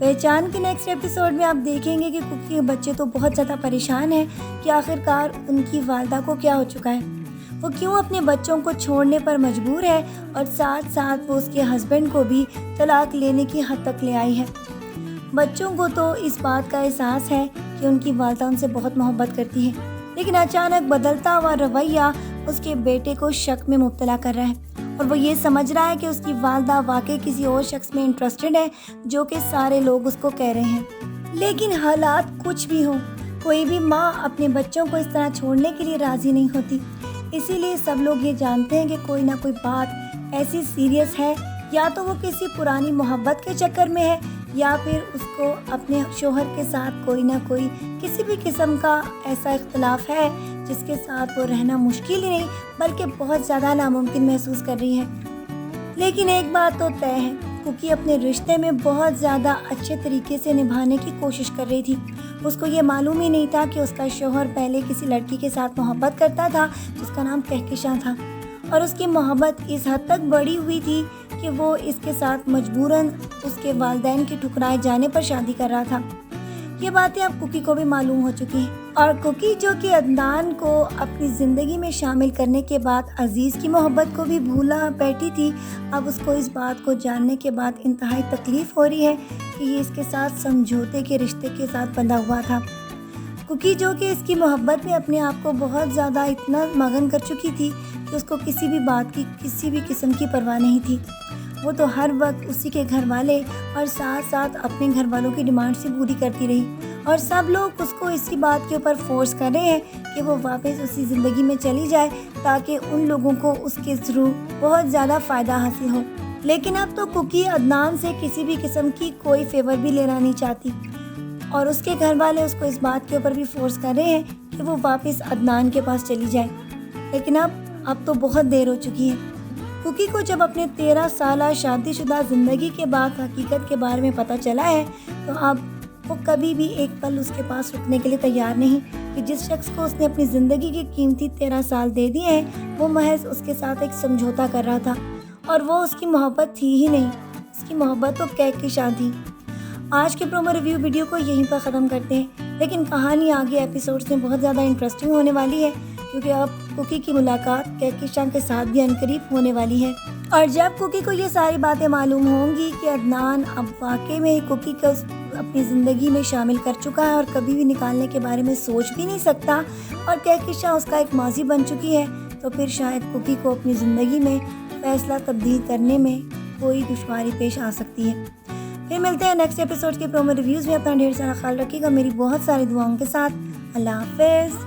پہچان کے next episode میں آپ دیکھیں گے کہ کوکی کے بچے تو بہت زیادہ پریشان ہیں کہ آخرکار ان کی والدہ کو کیا ہو چکا ہے، وہ کیوں اپنے بچوں کو چھوڑنے پر مجبور ہے اور ساتھ ساتھ وہ اس کے ہسبینڈ کو بھی طلاق لینے کی حد تک لے آئی ہے۔ بچوں کو تو اس بات کا احساس ہے کہ ان کی والدہ ان سے بہت محبت کرتی ہے، لیکن اچانک بدلتا ہوا رویہ اس کے بیٹے کو شک میں مبتلا کر رہا ہے اور وہ یہ سمجھ رہا ہے کہ اس کی والدہ واقعی کسی اور شخص میں انٹرسٹڈ ہے، جو کہ سارے لوگ اس کو کہہ رہے ہیں۔ لیکن حالات کچھ بھی ہوں، کوئی بھی ماں اپنے بچوں کو اس طرح چھوڑنے کے لیے راضی نہیں ہوتی، اسی لیے سب لوگ یہ جانتے ہیں کہ کوئی نہ کوئی بات ایسی سیریس ہے، یا تو وہ کسی پرانی محبت کے چکر میں ہے، یا پھر اس کو اپنے شوہر کے ساتھ کوئی نہ کوئی کسی بھی قسم کا ایسا اختلاف ہے جس کے ساتھ وہ رہنا مشکل ہی نہیں بلکہ بہت زیادہ ناممکن محسوس کر رہی ہے۔ لیکن ایک بات تو طے ہے، کوکی اپنے رشتے میں بہت زیادہ اچھے طریقے سے نبھانے کی کوشش کر رہی تھی۔ اس کو یہ معلوم ہی نہیں تھا کہ اس کا شوہر پہلے کسی لڑکی کے ساتھ محبت کرتا تھا جس کا نام کہکشاں تھا، اور اس کی محبت اس حد تک بڑھی ہوئی تھی کہ وہ اس کے ساتھ مجبوراً اس کے والدین کے ٹھکرائے جانے پر شادی کر رہا تھا۔ یہ باتیں اب کوکی کو بھی معلوم ہو چکی ہیں، اور کوکی جو کہ عدنان کو اپنی زندگی میں شامل کرنے کے بعد عزیز کی محبت کو بھی بھولا بیٹھی تھی، اب اس کو اس بات کو جاننے کے بعد انتہائی تکلیف ہو رہی ہے کہ یہ اس کے ساتھ سمجھوتے کے رشتے کے ساتھ بندھا ہوا تھا۔ کوکی جو کہ اس کی محبت میں اپنے آپ کو بہت زیادہ اتنا مگن کر چکی تھی کہ اس کو کسی بھی بات کی کسی بھی قسم کی پرواہ نہیں تھی، وہ تو ہر وقت اسی کے گھر والے اور ساتھ ساتھ اپنے گھر والوں کی ڈیمانڈ سے پوری کرتی رہی، اور سب لوگ اس کو اسی بات کے اوپر فورس کر رہے ہیں کہ وہ واپس اسی زندگی میں چلی جائے تاکہ ان لوگوں کو اس کے تھرو بہت زیادہ فائدہ حاصل ہو۔ لیکن اب تو کوکی عدنان سے کسی بھی قسم کی کوئی فیور بھی لینا نہیں چاہتی، اور اس کے گھر والے اس کو اس بات کے اوپر بھی فورس کر رہے ہیں کہ وہ واپس عدنان کے پاس چلی جائے۔ لیکن اب تو بہت دیر ہو چکی ہے۔ کوکی کو جب اپنے 13 سالہ شادی شدہ زندگی کے بعد حقیقت کے بارے میں پتہ چلا ہے تو اب وہ کبھی بھی ایک پل اس کے پاس رکنے کے لیے تیار نہیں کہ جس شخص کو اس نے اپنی زندگی کے قیمتی 13 سال دے دیے ہیں وہ محض اس کے ساتھ ایک سمجھوتا کر رہا تھا، اور وہ اس کی محبت تھی ہی نہیں، اس کی محبت تو کہکشاں تھی۔ آج کے پرومو ریویو ویڈیو کو یہیں پر ختم کرتے ہیں، لیکن کہانی آگے ایپیسوڈز میں بہت زیادہ انٹرسٹنگ ہونے والی ہے، کیونکہ اب کوکی کی ملاقات کہکشاں کے ساتھ بھی عنقریب ہونے والی ہے، اور جب کوکی کو یہ ساری باتیں معلوم ہوں گی کہ عدنان اب واقعی میں کوکی کو اپنی زندگی میں شامل کر چکا ہے اور کبھی بھی نکالنے کے بارے میں سوچ بھی نہیں سکتا، اور کہکشاں اس کا ایک ماضی بن چکی ہے، تو پھر شاید کوکی کو اپنی زندگی میں فیصلہ تبدیل کرنے میں کوئی دشواری پیش آ سکتی ہے۔ پھر ملتے ہیں نیکسٹ ایپیسوڈ کے پرومو ریویوز میں، اپنا ڈھیر سارا خیال رکھیے گا میری بہت ساری دعاؤں کے ساتھ۔ اللہ حافظ۔